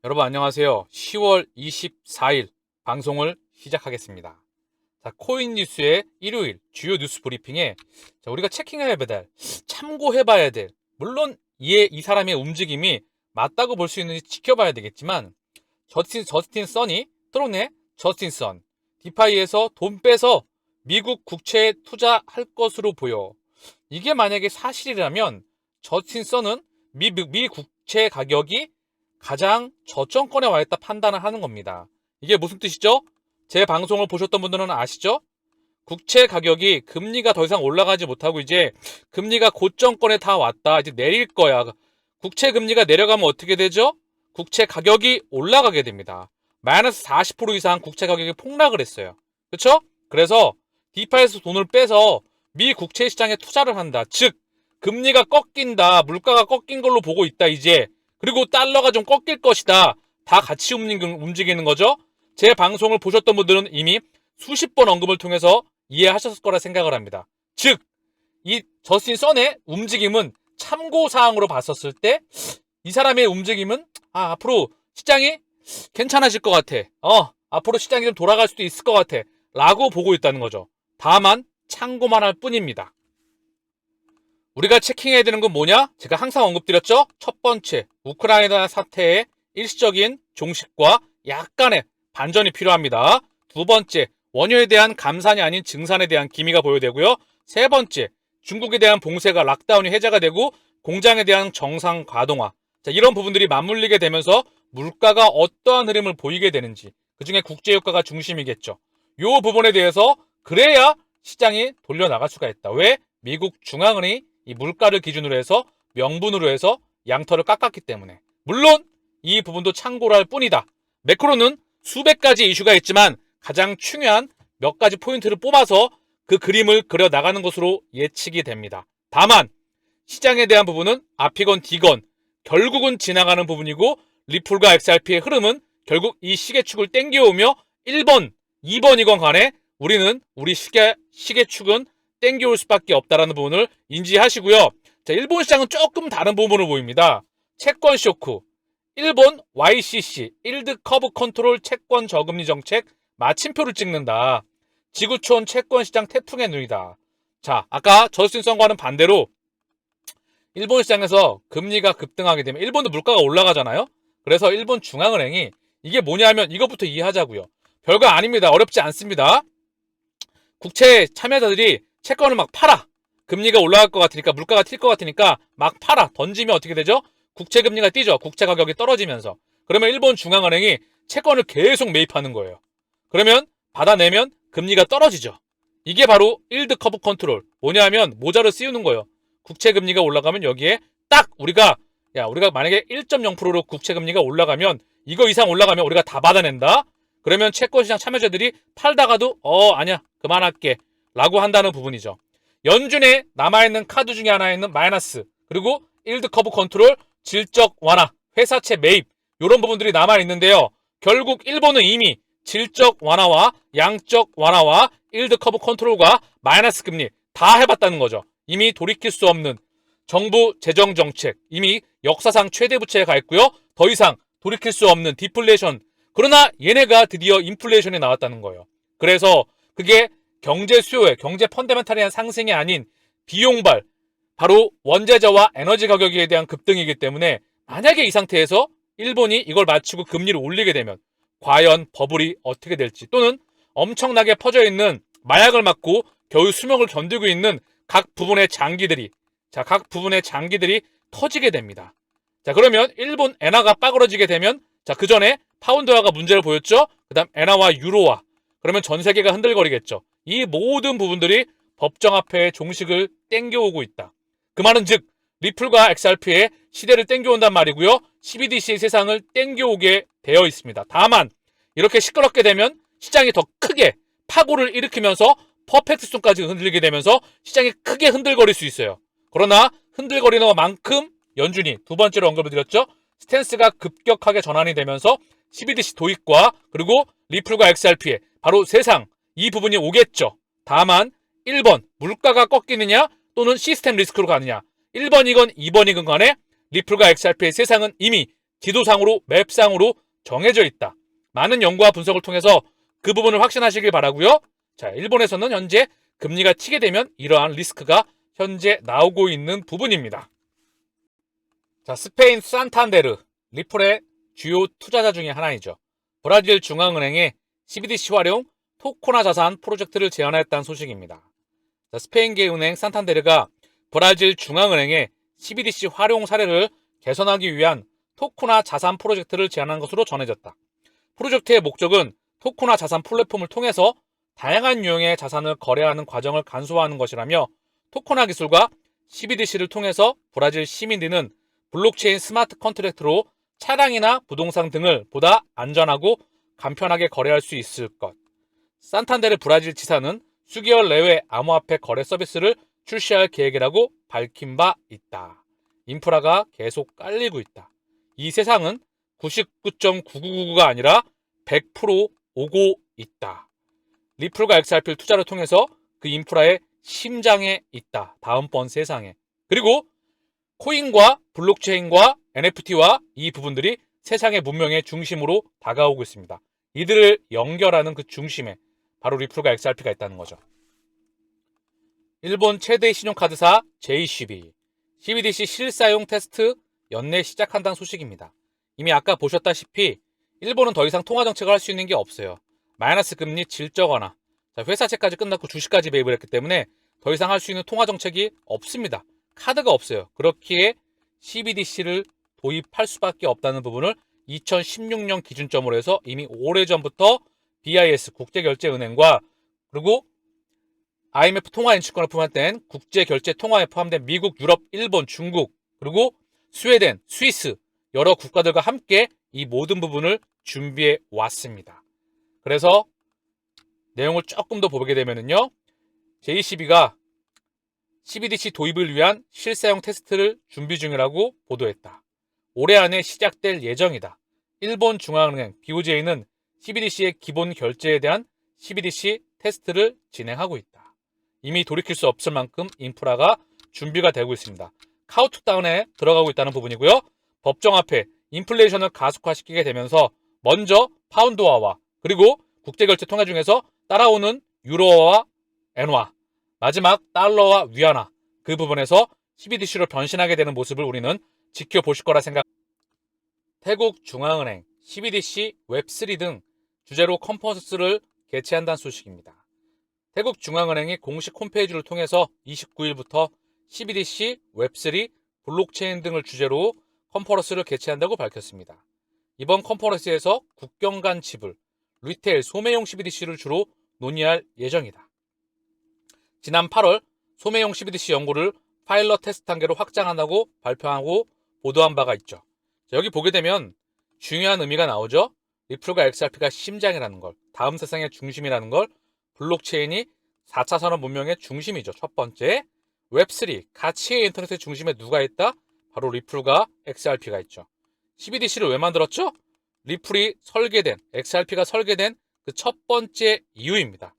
여러분 안녕하세요. 10월 24일 방송을 시작하겠습니다. 자, 코인 뉴스의 일요일 주요 뉴스 브리핑에 우리가 체킹해야 될, 참고해봐야 될, 물론 이 사람의 움직임이 맞다고 볼 수 있는지 지켜봐야 되겠지만 저스틴 선이 트론의 저스틴 선 디파이에서 돈 빼서 미국 국채에 투자할 것으로 보여. 이게 만약에 사실이라면 저스틴 선은 미 국채 가격이 가장 저점권에 와 있다 판단을 하는 겁니다. 이게 무슨 뜻이죠? 제 방송을 보셨던 분들은 아시죠? 국채 가격이 금리가 더 이상 올라가지 못하고 이제 금리가 고점권에 다 왔다. 이제 내릴 거야. 국채 금리가 내려가면 어떻게 되죠? 국채 가격이 올라가게 됩니다. 마이너스 40% 이상 국채 가격이 폭락을 했어요. 그렇죠? 그래서 디파에서 돈을 빼서 미 국채 시장에 투자를 한다. 즉 금리가 꺾인다. 물가가 꺾인 걸로 보고 있다. 이제 그리고 달러가 좀 꺾일 것이다. 다 같이 움직이는 거죠. 제 방송을 보셨던 분들은 이미 수십 번 언급을 통해서 이해하셨을 거라 생각을 합니다. 즉, 이 저스틴 선의 움직임은 참고사항으로 봤었을 때 이 사람의 움직임은 앞으로 시장이 괜찮아질 것 같아. 앞으로 시장이 좀 돌아갈 수도 있을 것 같아. 라고 보고 있다는 거죠. 다만 참고만 할 뿐입니다. 우리가 체킹해야 되는 건 뭐냐? 제가 항상 언급드렸죠? 첫 번째, 우크라이나 사태의 일시적인 종식과 약간의 반전이 필요합니다. 두 번째, 원유에 대한 감산이 아닌 증산에 대한 기미가 보여되고요. 세 번째, 중국에 대한 봉쇄가 락다운이 해제가 되고 공장에 대한 정상 가동화. 자, 이런 부분들이 맞물리게 되면서 물가가 어떠한 흐름을 보이게 되는지, 그중에 국제유가가 중심이겠죠. 이 부분에 대해서 그래야 시장이 돌려나갈 수가 있다. 왜? 미국 중앙은행이 이 물가를 기준으로 해서 명분으로 해서 양털을 깎았기 때문에. 물론 이 부분도 참고로 할 뿐이다. 매크로는 수백 가지 이슈가 있지만 가장 중요한 몇 가지 포인트를 뽑아서 그 그림을 그려 나가는 것으로 예측이 됩니다. 다만 시장에 대한 부분은 앞이건 뒤건 결국은 지나가는 부분이고, 리플과 XRP의 흐름은 결국 이 시계축을 땡겨오며 1번, 2번이건 간에 우리는 우리 시계축은 땡겨올 수밖에 없다는 부분을 인지하시고요. 자, 일본 시장은 조금 다른 부분을 보입니다. 채권 쇼크, 일본 YCC, 일드 커브 컨트롤 채권 저금리 정책 마침표를 찍는다. 지구촌 채권 시장 태풍의 눈이다. 자, 아까 저스틴 선과는 반대로 일본 시장에서 금리가 급등하게 되면 일본도 물가가 올라가잖아요. 그래서 일본 중앙은행이 이게 뭐냐면 이것부터 이해하자고요. 별거 아닙니다. 어렵지 않습니다. 국채 참여자들이 채권을 막 팔아. 금리가 올라갈 것 같으니까, 물가가 튈 것 같으니까 막 팔아. 던지면 어떻게 되죠? 국채 금리가 뛰죠. 국채 가격이 떨어지면서. 그러면 일본 중앙은행이 채권을 계속 매입하는 거예요. 그러면 받아내면 금리가 떨어지죠. 이게 바로 일드 커브 컨트롤. 뭐냐면 모자를 씌우는 거예요. 국채 금리가 올라가면 여기에 딱 우리가 만약에 1.0%로 국채 금리가 올라가면, 이거 이상 올라가면 우리가 다 받아낸다. 그러면 채권 시장 참여자들이 팔다가도 아니야 그만할게 라고 한다는 부분이죠. 연준에 남아있는 카드 중에 하나에는 마이너스, 그리고 일드 커브 컨트롤, 질적 완화, 회사채 매입, 이런 부분들이 남아있는데요. 결국 일본은 이미 질적 완화와 양적 완화와 일드 커브 컨트롤과 마이너스 금리 다 해봤다는 거죠. 이미 돌이킬 수 없는 정부 재정 정책, 이미 역사상 최대 부채에 가 있고요. 더 이상 돌이킬 수 없는 디플레이션. 그러나 얘네가 드디어 인플레이션이 나왔다는 거예요. 그래서 그게 경제 수요의, 경제 펀더멘탈에 대한 상승이 아닌 비용발, 바로 원자재와 에너지 가격에 대한 급등이기 때문에 만약에 이 상태에서 일본이 이걸 맞추고 금리를 올리게 되면 과연 버블이 어떻게 될지, 또는 엄청나게 퍼져 있는 마약을 맞고 겨우 수명을 견디고 있는 각 부분의 장기들이 터지게 됩니다. 자, 그러면 일본 엔화가 빠그러지게 되면, 자, 그 전에 파운드화가 문제를 보였죠. 그다음 엔화와 유로화. 그러면 전 세계가 흔들거리겠죠. 이 모든 부분들이 법정 앞에 종식을 땡겨오고 있다. 그 말은 즉 리플과 XRP의 시대를 땡겨온단 말이고요. CBDC의 세상을 땡겨오게 되어 있습니다. 다만 이렇게 시끄럽게 되면 시장이 더 크게 파고를 일으키면서 퍼펙트 스톤까지 흔들리게 되면서 시장이 크게 흔들거릴 수 있어요. 그러나 흔들거리는 만큼 연준이 두 번째로 언급을 드렸죠. 스탠스가 급격하게 전환이 되면서 CBDC 도입과 그리고 리플과 XRP의 바로 세상, 이 부분이 오겠죠. 다만 1번 물가가 꺾이느냐 또는 시스템 리스크로 가느냐, 1번이건 2번이건 간에 리플과 XRP의 세상은 이미 지도상으로 맵상으로 정해져 있다. 많은 연구와 분석을 통해서 그 부분을 확신하시길 바라고요. 자, 일본에서는 현재 금리가 튀게 되면 이러한 리스크가 현재 나오고 있는 부분입니다. 자, 스페인 산탄데르, 리플의 주요 투자자 중에 하나이죠. 브라질 중앙은행의 CBDC 활용 토코나 자산 프로젝트를 제안하였다는 소식입니다. 자, 스페인계 은행 산탄데르가 브라질 중앙은행의 CBDC 활용 사례를 개선하기 위한 토코나 자산 프로젝트를 제안한 것으로 전해졌다. 프로젝트의 목적은 토코나 자산 플랫폼을 통해서 다양한 유형의 자산을 거래하는 과정을 간소화하는 것이라며 토코나 기술과 CBDC를 통해서 브라질 시민들은 블록체인 스마트 컨트랙트로 차량이나 부동산 등을 보다 안전하고 간편하게 거래할 수 있을 것. 산탄데르 브라질 지사는 수개월 내외 암호화폐 거래 서비스를 출시할 계획이라고 밝힌 바 있다. 인프라가 계속 깔리고 있다. 이 세상은 99.9999가 아니라 100% 오고 있다. 리플과 XRP를 투자를 통해서 그 인프라의 심장에 있다. 다음번 세상에. 그리고 코인과 블록체인과 NFT와 이 부분들이 세상의 문명의 중심으로 다가오고 있습니다. 이들을 연결하는 그 중심에 바로 리플과 XRP가 있다는 거죠. 일본 최대 신용카드사 JCB, CBDC 실사용 테스트 연내 시작한다는 소식입니다. 이미 아까 보셨다시피 일본은 더 이상 통화정책을 할 수 있는 게 없어요. 마이너스 금리 질적 완화, 회사채까지 끝났고 주식까지 매입을 했기 때문에 더 이상 할 수 있는 통화정책이 없습니다. 카드가 없어요. 그렇기에 CBDC를 도입할 수밖에 없다는 부분을 2016년 기준점으로 해서 이미 오래전부터 BIS 국제결제은행과 그리고 IMF 통화인축권을 포함된 국제결제통화에 포함된 미국, 유럽, 일본, 중국 그리고 스웨덴, 스위스 여러 국가들과 함께 이 모든 부분을 준비해 왔습니다. 그래서 내용을 조금 더 보게 되면요, JCB가 CBDC 도입을 위한 실사용 테스트를 준비 중이라고 보도했다. 올해 안에 시작될 예정이다. 일본 중앙은행 BOJ는 CBDC의 기본 결제에 대한 CBDC 테스트를 진행하고 있다. 이미 돌이킬 수 없을 만큼 인프라가 준비가 되고 있습니다. 카운트다운에 들어가고 있다는 부분이고요. 법정화폐, 인플레이션을 가속화시키게 되면서 먼저 파운드화와 그리고 국제결제 통화 중에서 따라오는 유로화와 엔화, 마지막 달러와 위안화, 그 부분에서 CBDC로 변신하게 되는 모습을 우리는 지켜보실 거라 생각. 태국 중앙은행, CBDC, 웹3 등 주제로 컨퍼런스를 개최한다는 소식입니다. 태국 중앙은행이 공식 홈페이지를 통해서 29일부터 CBDC, 웹3, 블록체인 등을 주제로 컨퍼런스를 개최한다고 밝혔습니다. 이번 컨퍼런스에서 국경 간 지불, 리테일, 소매용 CBDC를 주로 논의할 예정이다. 지난 8월 소매용 CBDC 연구를 파일럿 테스트 단계로 확장한다고 발표하고 보도한 바가 있죠. 여기 보게 되면 중요한 의미가 나오죠. 리플과 XRP가 심장이라는 걸, 다음 세상의 중심이라는 걸, 블록체인이 4차 산업 문명의 중심이죠. 첫 번째, 웹3, 가치의 인터넷의 중심에 누가 있다? 바로 리플과 XRP가 있죠. CBDC를 왜 만들었죠? 리플이 설계된, XRP가 설계된 그 첫 번째 이유입니다.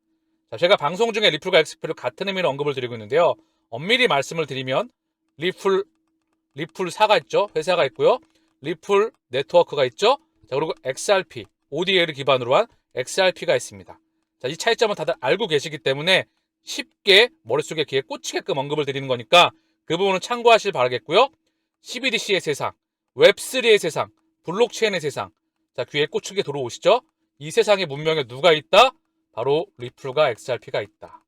자, 제가 방송 중에 리플과 XRP를 같은 의미로 언급을 드리고 있는데요. 엄밀히 말씀을 드리면 리플사가 있죠. 회사가 있고요. 리플 네트워크가 있죠. 자, 그리고 XRP, ODA를 기반으로 한 XRP가 있습니다. 자, 이 차이점은 다들 알고 계시기 때문에 쉽게 머릿속에 귀에 꽂히게끔 언급을 드리는 거니까 그 부분은 참고하실 바라겠고요. CBDC의 세상, 웹3의 세상, 블록체인의 세상. 자, 귀에 꽂히게 들어오시죠? 이 세상의 문명에 누가 있다? 바로 리플과 XRP가 있다.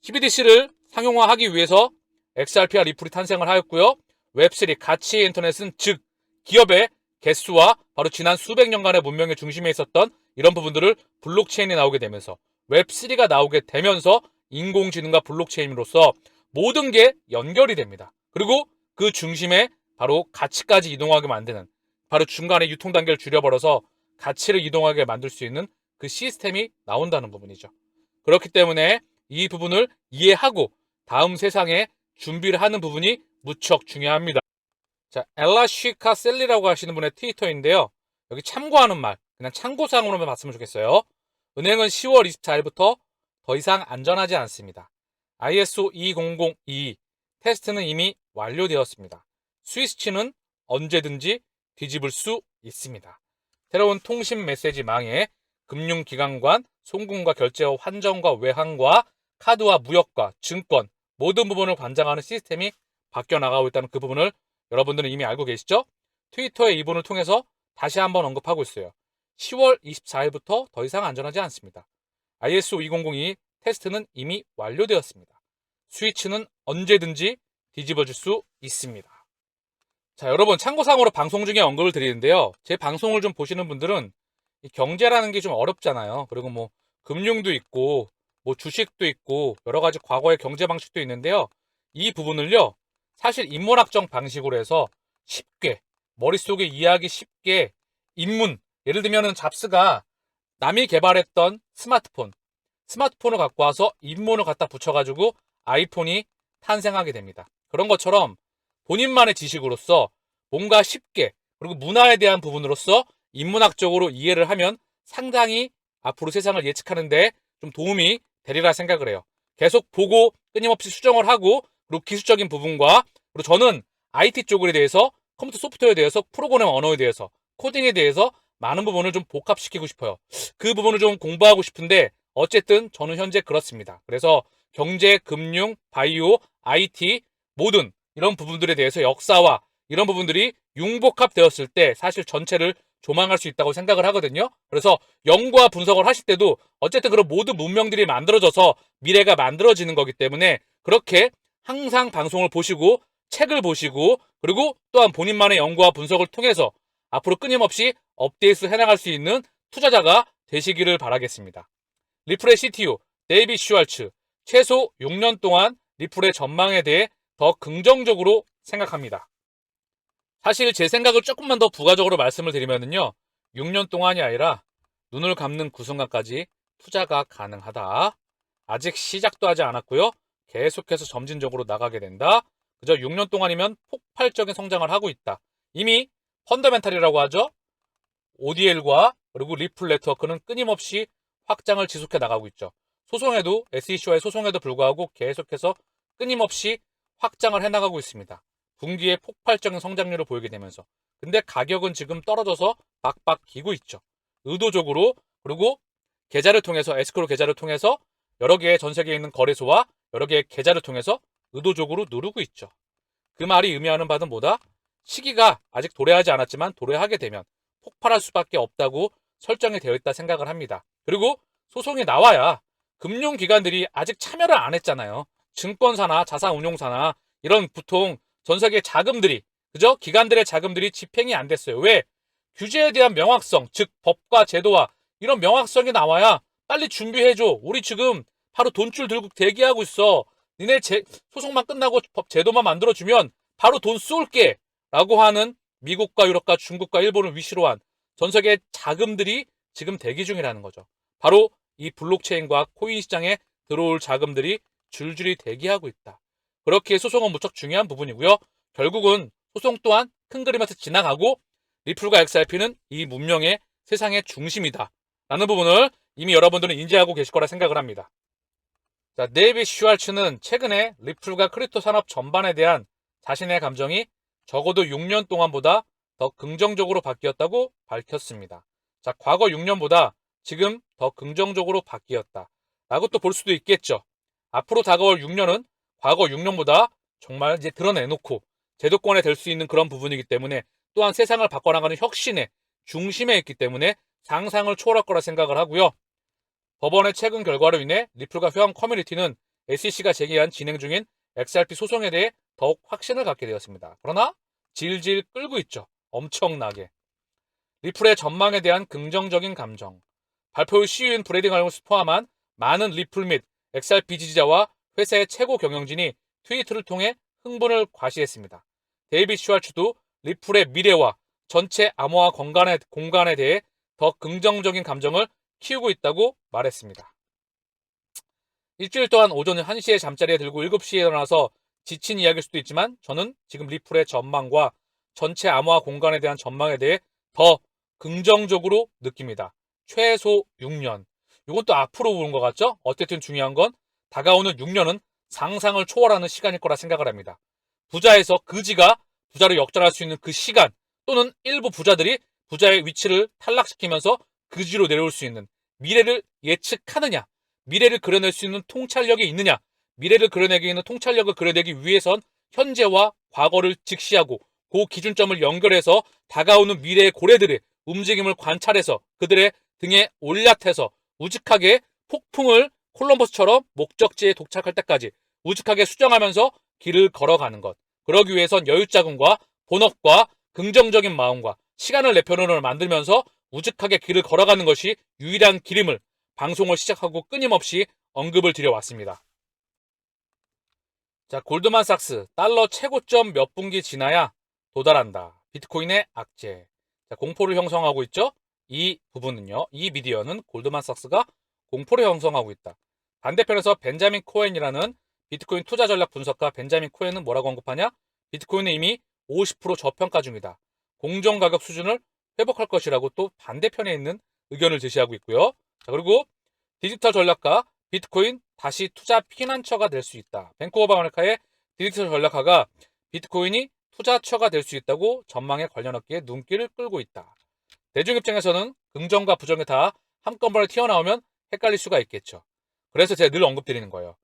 CBDC를 상용화하기 위해서 XRP와 리플이 탄생을 하였고요. 웹3 가치의 인터넷은 즉 기업의 개수와 바로 지난 수백 년간의 문명의 중심에 있었던 이런 부분들을 블록체인이 나오게 되면서 웹3가 나오게 되면서 인공지능과 블록체인으로서 모든 게 연결이 됩니다. 그리고 그 중심에 바로 가치까지 이동하게 만드는 바로 중간에 유통 단계를 줄여버려서 가치를 이동하게 만들 수 있는 그 시스템이 나온다는 부분이죠. 그렇기 때문에 이 부분을 이해하고 다음 세상에 준비를 하는 부분이 무척 중요합니다. 자, 엘라쉬카 셀리라고 하시는 분의 트위터인데요. 여기 참고하는 말, 그냥 참고사항으로만 봤으면 좋겠어요. 은행은 10월 24일부터 더 이상 안전하지 않습니다. ISO 20022 테스트는 이미 완료되었습니다. 스위스치는 언제든지 뒤집을 수 있습니다. 새로운 통신 메시지망에 금융기관과 송금과 결제와 환전과 외환과 카드와 무역과 증권 모든 부분을 관장하는 시스템이 바뀌어 나가고 있다는 그 부분을 여러분들은 이미 알고 계시죠? 트위터의 이분을 통해서 다시 한번 언급하고 있어요. 10월 24일부터 더 이상 안전하지 않습니다. ISO 2002 테스트는 이미 완료되었습니다. 스위치는 언제든지 뒤집어질 수 있습니다. 자, 여러분 참고사항으로 방송 중에 언급을 드리는데요. 제 방송을 좀 보시는 분들은 이 경제라는 게 좀 어렵잖아요. 그리고 뭐 금융도 있고 뭐 주식도 있고 여러 가지 과거의 경제 방식도 있는데요. 이 부분을요. 사실 인문학적 방식으로 해서 쉽게 머릿속에 이해하기 쉽게 입문, 예를 들면은 잡스가 남이 개발했던 스마트폰을 갖고 와서 입문을 갖다 붙여가지고 아이폰이 탄생하게 됩니다. 그런 것처럼 본인만의 지식으로서 뭔가 쉽게 그리고 문화에 대한 부분으로서 인문학적으로 이해를 하면 상당히 앞으로 세상을 예측하는데 좀 도움이 되리라 생각을 해요. 계속 보고 끊임없이 수정을 하고 그리고 기술적인 부분과 그리고 저는 IT 쪽에 대해서 컴퓨터 소프트웨어에 대해서 프로그래머 언어에 대해서 코딩에 대해서 많은 부분을 좀 복합시키고 싶어요. 그 부분을 좀 공부하고 싶은데 어쨌든 저는 현재 그렇습니다. 그래서 경제, 금융, 바이오, IT 모든 이런 부분들에 대해서 역사와 이런 부분들이 융복합되었을 때 사실 전체를 조망할 수 있다고 생각을 하거든요. 그래서 연구와 분석을 하실 때도 어쨌든 그런 모든 문명들이 만들어져서 미래가 만들어지는 거기 때문에 그렇게 항상 방송을 보시고 책을 보시고 그리고 또한 본인만의 연구와 분석을 통해서 앞으로 끊임없이 업데이트 해나갈 수 있는 투자자가 되시기를 바라겠습니다. 리플의 CTO 데이빗 슈왈츠 최소 6년 동안 리플의 전망에 대해 더 긍정적으로 생각합니다. 사실 제 생각을 조금만 더 부가적으로 말씀을 드리면요. 6년 동안이 아니라 눈을 감는 그 순간까지 투자가 가능하다. 아직 시작도 하지 않았고요. 계속해서 점진적으로 나가게 된다. 그저 6년 동안이면 폭발적인 성장을 하고 있다. 이미 펀더멘탈이라고 하죠. ODL과 그리고 리플 네트워크는 끊임없이 확장을 지속해 나가고 있죠. 소송에도 SEC와의 소송에도 불구하고 계속해서 끊임없이 확장을 해나가고 있습니다. 분기에 폭발적인 성장률을 보이게 되면서 근데 가격은 지금 떨어져서 박박 기고 있죠. 의도적으로 그리고 계좌를 통해서 에스크로 계좌를 통해서 여러 개의 전 세계에 있는 거래소와 여러 개의 계좌를 통해서 의도적으로 누르고 있죠. 그 말이 의미하는 바는 뭐다? 시기가 아직 도래하지 않았지만 도래하게 되면 폭발할 수밖에 없다고 설정이 되어 있다 생각을 합니다. 그리고 소송이 나와야 금융기관들이 아직 참여를 안 했잖아요. 증권사나 자산운용사나 이런 보통 전 세계 자금들이 그죠? 기관들의 자금들이 집행이 안 됐어요. 왜? 규제에 대한 명확성, 즉 법과 제도와 이런 명확성이 나와야 빨리 준비해줘. 우리 지금 바로 돈줄 들고 대기하고 있어. 니네 소송만 끝나고 법 제도만 만들어주면 바로 돈 쏠게. 라고 하는 미국과 유럽과 중국과 일본을 위시로 한 전 세계 자금들이 지금 대기 중이라는 거죠. 바로 이 블록체인과 코인 시장에 들어올 자금들이 줄줄이 대기하고 있다. 그렇게 소송은 무척 중요한 부분이고요. 결국은 소송 또한 큰 그림에서 지나가고 리플과 XRP는 이 문명의 세상의 중심이다. 라는 부분을 이미 여러분들은 인지하고 계실 거라 생각을 합니다. 자, 데이빗 슈왈츠는 최근에 리플과 크립토 산업 전반에 대한 자신의 감정이 적어도 6년 동안보다 더 긍정적으로 바뀌었다고 밝혔습니다. 자, 과거 6년보다 지금 더 긍정적으로 바뀌었다. 라고 또 볼 수도 있겠죠. 앞으로 다가올 6년은 과거 6년보다 정말 이제 드러내놓고 제도권에 될 수 있는 그런 부분이기 때문에 또한 세상을 바꿔나가는 혁신의 중심에 있기 때문에 상상을 초월할 거라 생각을 하고요. 법원의 최근 결과로 인해 리플과 회원 커뮤니티는 SEC가 제기한 진행 중인 XRP 소송에 대해 더욱 확신을 갖게 되었습니다. 그러나 질질 끌고 있죠. 엄청나게. 리플의 전망에 대한 긍정적인 감정. 발표 후 CEO인 브래디 갈무스 포함한 많은 리플 및 XRP 지지자와 회사의 최고 경영진이 트위터를 통해 흥분을 과시했습니다. 데이빗 슈왈츠도 리플의 미래와 전체 암호화 공간에 대해 더 긍정적인 감정을 키우고 있다고 말했습니다. 일주일 동안 오전 1시에 잠자리에 들고 7시에 일어나서 지친 이야기일 수도 있지만 저는 지금 리플의 전망과 전체 암호화 공간에 대한 전망에 대해 더 긍정적으로 느낍니다. 최소 6년. 이건 또 앞으로 오는 것 같죠? 어쨌든 중요한 건 다가오는 6년은 상상을 초월하는 시간일 거라 생각을 합니다. 부자에서 그지가 부자로 역전할 수 있는 그 시간 또는 일부 부자들이 부자의 위치를 탈락시키면서 그지로 내려올 수 있는 미래를 예측하느냐, 미래를 그려낼 수 있는 통찰력이 있느냐, 미래를 그려내기 있는 통찰력을 그려내기 위해선 현재와 과거를 직시하고 그 기준점을 연결해서 다가오는 미래의 고래들의 움직임을 관찰해서 그들의 등에 올얕아서 우직하게 폭풍을 콜럼버스처럼 목적지에 도착할 때까지 우직하게 수정하면서 길을 걸어가는 것. 그러기 위해선 여유자금과 본업과 긍정적인 마음과 시간을 내표론을 만들면서 우직하게 길을 걸어가는 것이 유일한 길임을 방송을 시작하고 끊임없이 언급을 드려왔습니다. 자, 골드만삭스 달러 최고점 몇 분기 지나야 도달한다. 비트코인의 악재. 자, 공포를 형성하고 있죠? 이 부분은요. 이 미디어는 골드만삭스가 공포를 형성하고 있다. 반대편에서 벤자민 코엔이라는 비트코인 투자 전략 분석가 벤자민 코엔은 뭐라고 언급하냐? 비트코인은 이미 50% 저평가 중이다. 공정 가격 수준을 회복할 것이라고 또 반대편에 있는 의견을 제시하고 있고요. 자, 그리고 디지털 전략가 비트코인 다시 투자 피난처가 될 수 있다. 뱅크 오브 아메리카의 디지털 전략가가 비트코인이 투자처가 될 수 있다고 전망에 관련 업계에 눈길을 끌고 있다. 대중 입장에서는 긍정과 부정이 다 한꺼번에 튀어나오면 헷갈릴 수가 있겠죠. 그래서 제가 늘 언급드리는 거예요.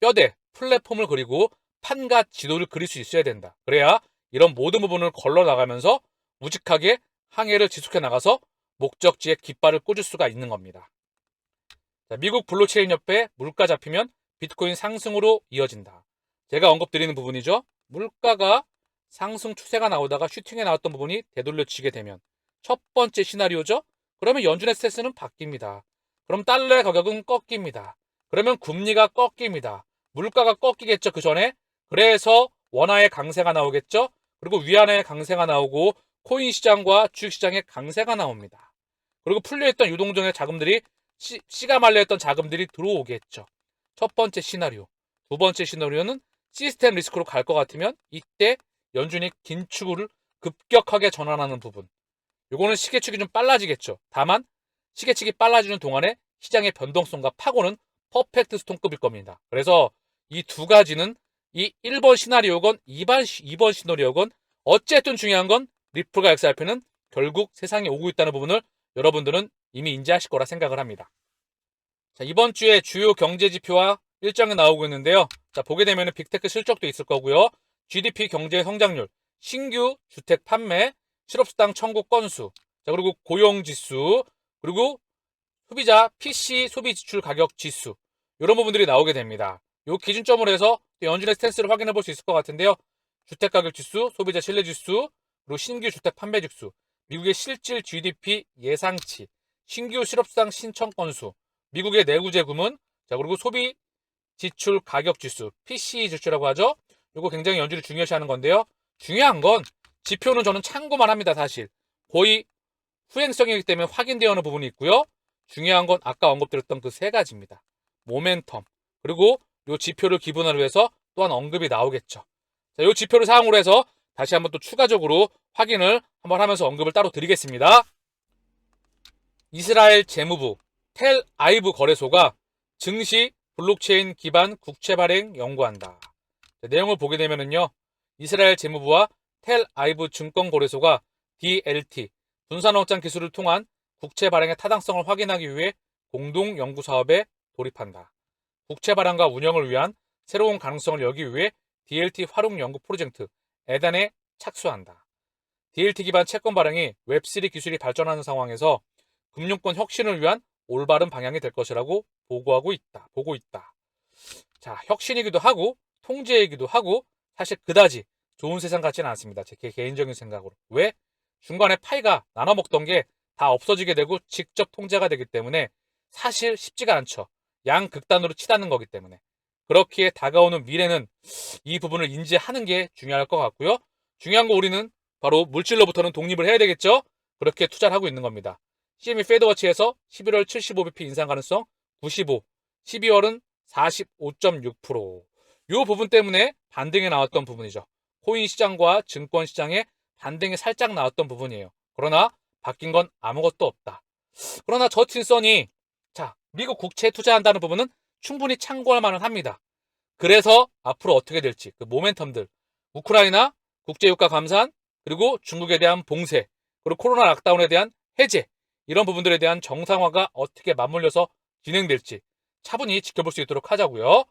뼈대, 플랫폼을 그리고 판과 지도를 그릴 수 있어야 된다. 그래야 이런 모든 부분을 걸러 나가면서 우직하게 항해를 지속해 나가서 목적지에 깃발을 꽂을 수가 있는 겁니다. 자, 미국 블록체인 협회 물가 잡히면 비트코인 상승으로 이어진다. 제가 언급드리는 부분이죠. 물가가 상승 추세가 나오다가 슈팅에 나왔던 부분이 되돌려지게 되면 첫 번째 시나리오죠. 그러면 연준의 스탠스는 바뀝니다. 그럼 달러의 가격은 꺾입니다. 그러면 금리가 꺾입니다. 물가가 꺾이겠죠. 그 전에. 그래서 원화의 강세가 나오겠죠. 그리고 위안의 강세가 나오고 코인 시장과 주식 시장의 강세가 나옵니다. 그리고 풀려있던 유동성의 자금들이 씨가 말려있던 자금들이 들어오겠죠. 첫 번째 시나리오. 두 번째 시나리오는 시스템 리스크로 갈 것 같으면 이때 연준이 긴축을 급격하게 전환하는 부분. 요거는 시계축이 좀 빨라지겠죠. 다만 시계축이 빨라지는 동안에 시장의 변동성과 파고는 퍼펙트 스톰급일 겁니다. 그래서 이 두 가지는 이 1번 시나리오건 2번 시나리오건 어쨌든 중요한 건 리플과 XRP는 결국 세상에 오고 있다는 부분을 여러분들은 이미 인지하실 거라 생각을 합니다. 자, 이번 주에 주요 경제 지표와 일정이 나오고 있는데요. 자, 보게 되면 빅테크 실적도 있을 거고요. GDP 경제 성장률, 신규 주택 판매, 실업수당 청구 건수, 자, 그리고 고용 지수, 그리고 소비자 PC 소비 지출 가격 지수, 이런 부분들이 나오게 됩니다. 이 기준점으로 해서 연준의 스탠스를 확인해 볼 수 있을 것 같은데요. 주택 가격 지수, 소비자 신뢰 지수, 그리고 신규 주택 판매 지수, 미국의 실질 GDP 예상치, 신규 실업수당 신청 건수, 미국의 내구 재구문, 자, 그리고 소비 지출 가격 지수, PCE 지수라고 하죠. 이거 굉장히 연준이 중요시하는 건데요. 중요한 건 지표는 저는 참고만 합니다. 사실 거의 후행성이기 때문에 확인되어 오는 부분이 있고요. 중요한 건 아까 언급드렸던 그 세 가지입니다. 모멘텀, 그리고 이 지표를 기본으로 해서 또한 언급이 나오겠죠. 자, 이 지표를 사용으로 해서 다시 한번 또 추가적으로 확인을 한번 하면서 언급을 따로 드리겠습니다. 이스라엘 재무부 텔 아이브 거래소가 증시 블록체인 기반 국채 발행 연구한다. 자, 내용을 보게 되면은요. 이스라엘 재무부와 텔 아이브 증권거래소가 DLT 분산원장 기술을 통한 국채 발행의 타당성을 확인하기 위해 공동 연구 사업에 돌입한다. 국채 발행과 운영을 위한 새로운 가능성을 열기 위해 DLT 활용 연구 프로젝트 에단에 착수한다. DLT 기반 채권 발행이 웹3 기술이 발전하는 상황에서 금융권 혁신을 위한 올바른 방향이 될 것이라고 보고 있다. 자, 혁신이기도 하고 통제이기도 하고 사실 그다지 좋은 세상 같지는 않습니다. 제 개인적인 생각으로. 왜? 중간에 파이가 나눠 먹던 게 다 없어지게 되고 직접 통제가 되기 때문에 사실 쉽지가 않죠. 양극단으로 치닫는 거기 때문에. 그렇기에 다가오는 미래는 이 부분을 인지하는 게 중요할 것 같고요. 중요한 거 우리는 바로 물질로부터는 독립을 해야 되겠죠. 그렇게 투자를 하고 있는 겁니다. CME 페드워치에서 11월 75bp 인상 가능성 95, 12월은 45.6%. 이 부분 때문에 반등이 나왔던 부분이죠. 코인 시장과 증권 시장에 반등이 살짝 나왔던 부분이에요. 그러나 바뀐 건 아무것도 없다. 그러나 저친선이 자, 미국 국채에 투자한다는 부분은 충분히 참고할 만은 합니다. 그래서 앞으로 어떻게 될지 그 모멘텀들 우크라이나 국제유가 감산 그리고 중국에 대한 봉쇄, 그리고 코로나 락다운에 대한 해제, 이런 부분들에 대한 정상화가 어떻게 맞물려서 진행될지 차분히 지켜볼 수 있도록 하자고요.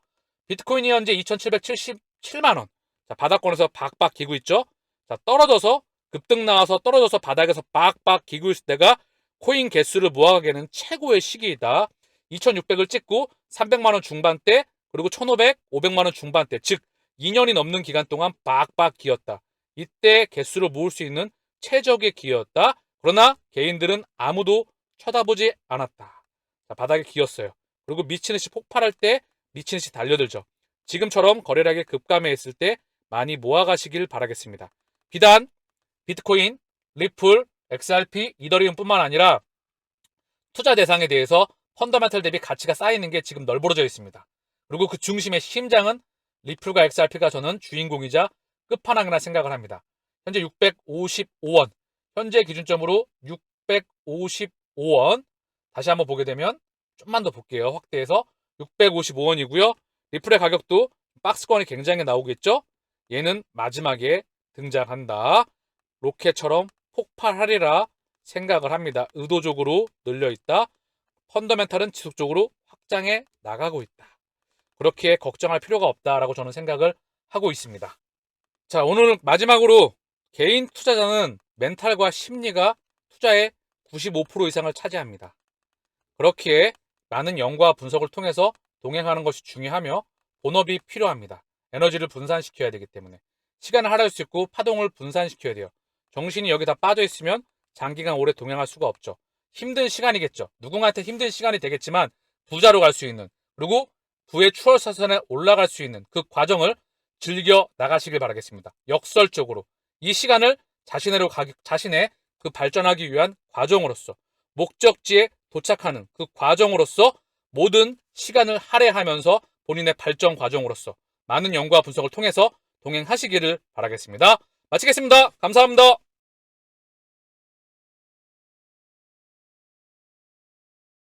비트코인이 현재 2,777만 원. 자, 바닥권에서 박박 기고 있죠. 자, 떨어져서 급등 나와서 떨어져서 바닥에서 박박 기고 있을 때가 코인 개수를 모아가기에는 최고의 시기이다. 2,600을 찍고 300만 원 중반대, 그리고 1,500, 500만 원 중반대, 즉 2년이 넘는 기간 동안 박박 기었다. 이때 개수를 모을 수 있는 최적의 기회였다. 그러나 개인들은 아무도 쳐다보지 않았다. 자, 바닥에 기었어요. 그리고 미친듯이 폭발할 때 미친듯이 달려들죠. 지금처럼 거래량이 급감해있을 때 많이 모아가시길 바라겠습니다. 비단, 비트코인, 리플, XRP, 이더리움뿐만 아니라 투자 대상에 대해서 펀더멘털 대비 가치가 쌓이는 게 지금 널브러져 있습니다. 그리고 그 중심의 심장은 리플과 XRP가 저는 주인공이자 끝판왕이라 생각을 합니다. 현재 655원, 현재 기준점으로 655원, 다시 한번 보게 되면 좀만 더 볼게요. 확대해서 655원이고요. 리플의 가격도 박스권이 굉장히 나오겠죠. 얘는 마지막에 등장한다. 로켓처럼 폭발하리라 생각을 합니다. 의도적으로 늘려있다. 펀더멘탈은 지속적으로 확장해 나가고 있다. 그렇게 걱정할 필요가 없다라고 저는 생각을 하고 있습니다. 자, 오늘 마지막으로 개인 투자자는 멘탈과 심리가 투자의 95% 이상을 차지합니다. 그렇기에 많은 연구와 분석을 통해서 동행하는 것이 중요하며 본업이 필요합니다. 에너지를 분산시켜야 되기 때문에 시간을 할애할 수 있고 파동을 분산시켜야 돼요. 정신이 여기 다 빠져 있으면 장기간 오래 동행할 수가 없죠. 힘든 시간이겠죠. 누군가한테 힘든 시간이 되겠지만 부자로 갈 수 있는, 그리고 부의 추월사선에 올라갈 수 있는 그 과정을 즐겨 나가시길 바라겠습니다. 역설적으로 이 시간을 자신의 그 발전하기 위한 과정으로서, 목적지에 도착하는 그 과정으로서, 모든 시간을 할애하면서 본인의 발전 과정으로서 많은 연구와 분석을 통해서 동행하시기를 바라겠습니다. 마치겠습니다. 감사합니다.